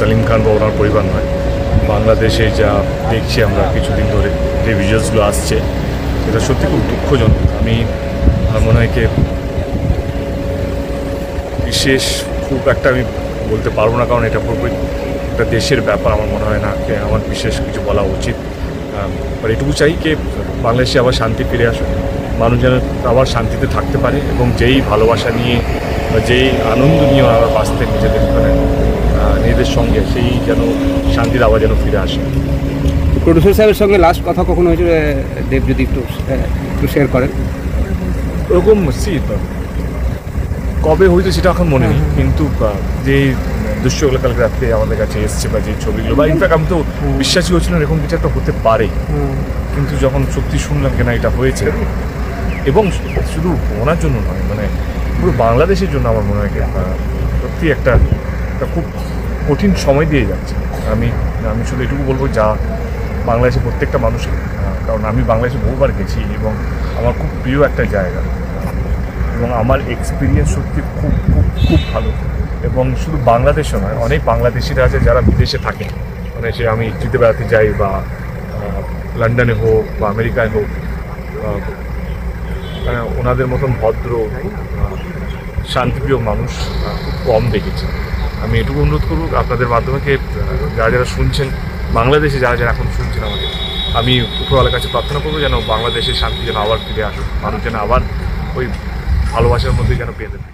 সালিম খান বা ওনার পরিবার নয়, বাংলাদেশে যা দেখছি আমরা কিছুদিন ধরে যে ভিজুয়ালসগুলো আসছে, এটা সত্যি খুব দুঃখজনক। আমার মনে হয় কি বিশেষ খুব একটা আমি বলতে পারবো না, কারণ এটা পুরোপুরি একটা দেশের ব্যাপার। আমার মনে হয় না আমার বিশেষ কিছু বলা উচিত। আর এটুকু চাই যে বাংলাদেশে আবার শান্তি ফিরে আসুক, মানুষ যেন আবার শান্তিতে থাকতে পারে, এবং যেই ভালোবাসা নিয়ে বা যেই আনন্দ নিয়ে আবার বাঁচতে নিজেদের সঙ্গে, সেই যেন শান্তির আবার যেন ফিরে আসে। প্রডিউসার সাহেবের সঙ্গে লাস্ট কথা কখন হয়েছিল দেব, যদি একটু শেয়ার করেন? ওরকম কবে হয়তো সেটা এখন মনে নেই, কিন্তু যেই দৃশ্যগুলো কালকে রাত্রে আমাদের কাছে এসছে বা যে ছবিগুলো, বা ইনফ্যাক্ট আমি তো বিশ্বাসই হচ্ছিল এরকম কিছু একটা হতে পারে, কিন্তু যখন সত্যি শুনলাম কেনা এটা হয়েছে, এবং শুধু ওনার জন্য নয়, মানে পুরো বাংলাদেশের জন্য আমার মনে হয় সত্যি একটা খুব কঠিন সময় দিয়ে যাচ্ছে। আমি শুধু এটুকু বলবো, যা বাংলাদেশে প্রত্যেকটা মানুষকে, কারণ আমি বাংলাদেশে বহুবার গেছি এবং আমার খুব প্রিয় একটা জায়গা, এবং আমার এক্সপিরিয়েন্স সত্যি খুব খুব খুব ভালো। এবং শুধু বাংলাদেশও নয়, অনেক বাংলাদেশিরা আছে যারা বিদেশে থাকে, মানে সে আমি ইটালিতে বেড়াতে যাই বা লন্ডনে হোক বা আমেরিকায় হোক, ওনাদের মতন ভদ্র শান্তিপ্রিয় মানুষ খুব কম দেখেছি। আমি এটুকু অনুরোধ করব আপনাদের মাধ্যমে, যারা শুনছেন, বাংলাদেশে যারা এখন শুনছেন আমাকে, আমি উপরওয়ালার কাছে প্রার্থনা করবো যেন বাংলাদেশের শান্তি যেন আবার ফিরে আসুক, মানুষ যেন আবার ওই ভালোবাসার মধ্যে যেন পেয়ে দেবে।